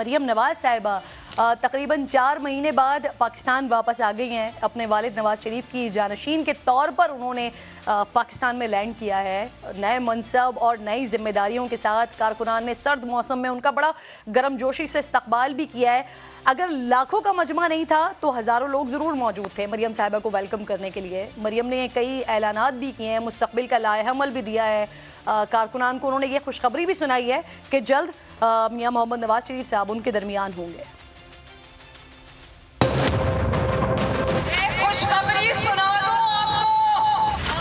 मरियम नवाज साहिबा तकरीबन 4 महीने बाद पाकिस्तान वापस आ गई हैं। अपने वालिद नवाज शरीफ की जानशीन के तौर पर उन्होंने पाकिस्तान में लैंड किया है। नए मनसब और नई जिम्मेदारियों के साथ कारकुनान ने सर्द मौसम में उनका बड़ा गर्मजोशी से इस्तकबाल भी किया है। अगर लाखों का मजमा नहीं था तो हज़ारों लोग ज़रूर मौजूद थे मरियम साहिबा को वेलकम करने के लिए। मरियम ने कई ऐलानात भी किए हैं, मुस्तकबिल का लाएहमल भी दिया है। कारकुनान को उन्होंने ये खुशखबरी भी सुनाई है कि जल्द मियां मोहम्मद नवाज शरीफ साहब उनके दरमियान होंगे। खुशखबरी सुना दूं आपको,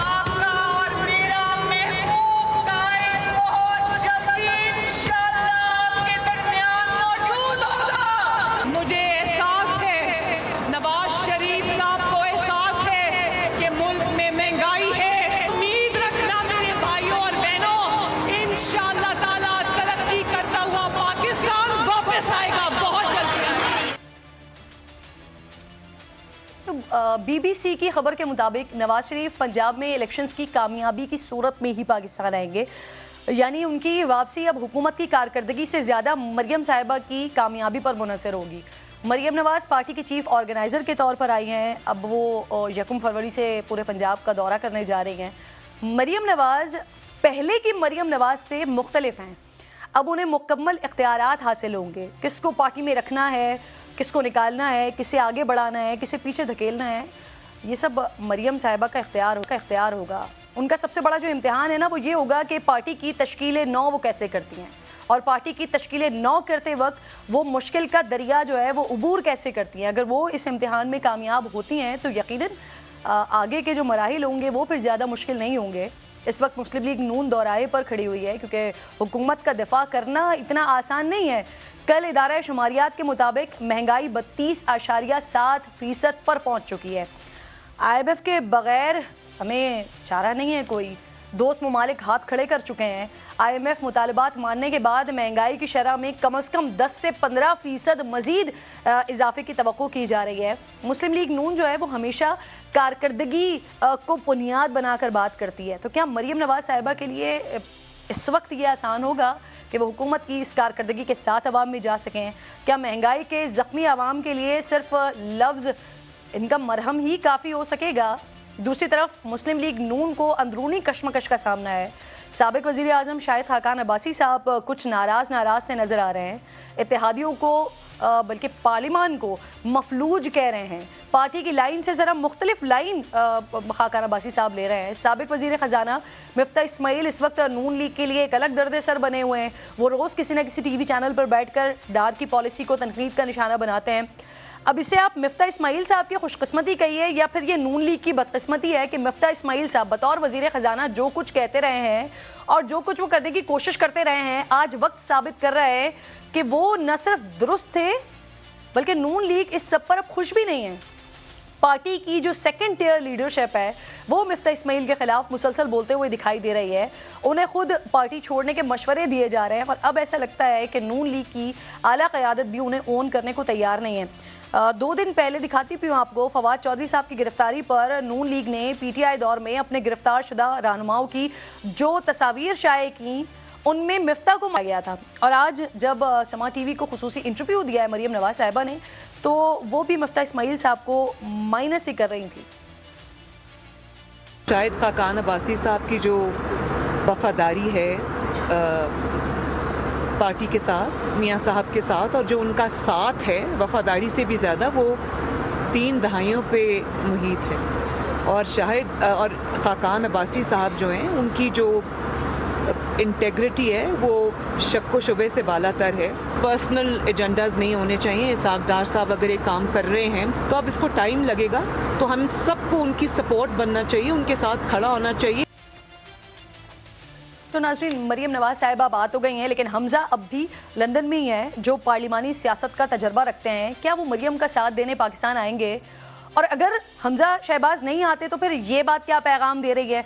आपका और मेरा महबूब तारिक बहुत जल्दी इंशाअल्लाह आपके दरमियान मौजूद होगा। मुझे एहसास है, नवाज शरीफ साहब को एहसास है कि मुल्क में महंगाई है। उम्मीद रखना मेरे भाइयों और बहनों, इंशाअल्लाह ताला तरक्की करता हुआ पाकिस्तान वापस आएगा, बहुत जल्दी आएगा। BBC की खबर के मुताबिक नवाज शरीफ पंजाब में इलेक्शंस की कामयाबी की सूरत में ही पाकिस्तान आएंगे। यानी उनकी वापसी अब हुकूमत की कारकर्दगी से ज़्यादा मरियम साहिबा की कामयाबी पर मुनहसर होगी। मरियम नवाज पार्टी की चीफ ऑर्गेनाइज़र के तौर पर आई हैं। अब वो 1 फरवरी से पूरे पंजाब का दौरा करने जा रही हैं। मरियम नवाज पहले की मरियम नवाज से मुख्तलिफ हैं। अब उन्हें मुकम्मल इख्तियारात हासिल होंगे, किसको पार्टी में रखना है, किसको निकालना है, किसे आगे बढ़ाना है, किसे पीछे धकेलना है, ये सब मरियम साहिबा का इख्तियार होगा। उनका सबसे बड़ा जो इम्तिहान है ना, वो ये होगा कि पार्टी की तश्कील 9 वो कैसे करती हैं, और पार्टी की तश्कील 9 करते वक्त वो मुश्किल का दरिया जो है वो उबूर कैसे करती हैं। अगर वो इस इम्तिहान में कामयाब होती हैं तो यकीनन आगे के जो मराहिल होंगे वो फिर ज़्यादा मुश्किल नहीं होंगे। इस वक्त मुस्लिम लीग नून दौराए पर खड़ी हुई है, क्योंकि हुकूमत का दिफा करना इतना आसान नहीं है। कल इदारा शुमारियात के मुताबिक महंगाई 32.7% पर पहुंच चुकी है। IMF के बगैर हमें चारा नहीं है कोई। दोस्त ममालिक हाथ खड़े कर चुके हैं। IMF मुतालबात मानने के बाद महंगाई की शरह में कम से कम 10 से 15% मजीद इजाफे की तवक्को की जा रही है। मुस्लिम लीग नून जो है वो हमेशा कारकर्दगी को बुनियाद बनाकर बात करती है। तो क्या मरियम नवाज साहिबा के लिए इस वक्त ये आसान होगा कि वो हुकूमत की इस कारकर्दगी के साथ अवाम में जा सकें? क्या महंगाई के ज़ख्मी आवाम के लिए सिर्फ लफ्ज़ इनका मरहम ही काफ़ी हो सकेगा? दूसरी तरफ मुस्लिम लीग नून को अंदरूनी कशमकश का सामना है। साबिक वज़ीर आज़म शाहिद खाकान अब्बासी साहब कुछ नाराज़ से नज़र आ रहे हैं। इत्तेहादियों को बल्कि पार्लिमान को मफलूज कह रहे हैं। पार्टी की लाइन से ज़रा मुख्तलिफ लाइन खाकान अब्बासी साहब ले रहे हैं। साबिक वज़ीर ख़जाना मिफ्ता इस्माइल इस वक्त नून लीग के लिए एक अलग दर्द सर बने हुए हैं। वो रोज़ किसी न किसी TV चैनल पर बैठकर डार की पॉलिसी को तनकीद का निशाना बनाते हैं। अब इसे आप मिफ्ता इस्माइल साहब की खुशकिस्मती कहिए या फिर ये नून लीग की बदकिस्मती है कि मिफ्ता इस्माइल साहब बतौर वज़ीर ख़जाना जो कुछ कहते रहे हैं और जो कुछ वो करने की कोशिश करते रहे हैं, आज वक्त साबित कर रहा है कि वो न सिर्फ दुरुस्त थे बल्कि नून लीग इस सब पर अब खुश भी नहीं है। पार्टी की जो सेकंड टियर लीडरशिप है वो मिफ्ता इस्माइल के खिलाफ मुसलसल बोलते हुए दिखाई दे रही है। उन्हें खुद पार्टी छोड़ने के मशवरे दिए जा रहे हैं और अब ऐसा लगता है कि नून लीग की आला क़यादत भी उन्हें ओन करने को तैयार नहीं है। 2 दिन पहले दिखाती भी हूँ आपको, फवाद चौधरी साहब की गिरफ्तारी पर नून लीग ने PTI दौर में अपने गिरफ्तार शुदा रहनुमाओं की जो तस्वीर शाये की उनमें मिफ्ता को मारा गया था। और आज जब समा TV को खुसूसी इंटरव्यू दिया है मरियम नवाज साहिबा ने, तो वो भी मिफ्ता इस्माइल साहब को माइनस ही कर रही थी। शाहिद खाकान अब्बासी साहब की जो वफादारी है पार्टी के साथ, मियाँ साहब के साथ, और जो उनका साथ है वफादारी से भी ज़्यादा, वो 3 दहाइयों पे मुहित है। और शाहिद और खाकान अब्बासी साहब जो हैं, उनकी जो इंटेग्रिटी है वो शक व शुबे से बालातर है। पर्सनल एजेंडाज नहीं होने चाहिए। इसाकदार साहब अगर एक काम कर रहे हैं तो अब इसको टाइम लगेगा, तो हम सबको उनकी सपोर्ट बनना चाहिए, उनके साथ खड़ा होना चाहिए। तो नाज़रीन, मरियम नवाज साहिबा बात हो गई हैं, लेकिन हमजा अब भी लंदन में ही हैं जो पार्लिमानी सियासत का तजर्बा रखते हैं। क्या वो मरियम का साथ देने पाकिस्तान आएंगे? और अगर हमजा शहबाज नहीं आते तो फिर ये बात क्या पैगाम दे रही है?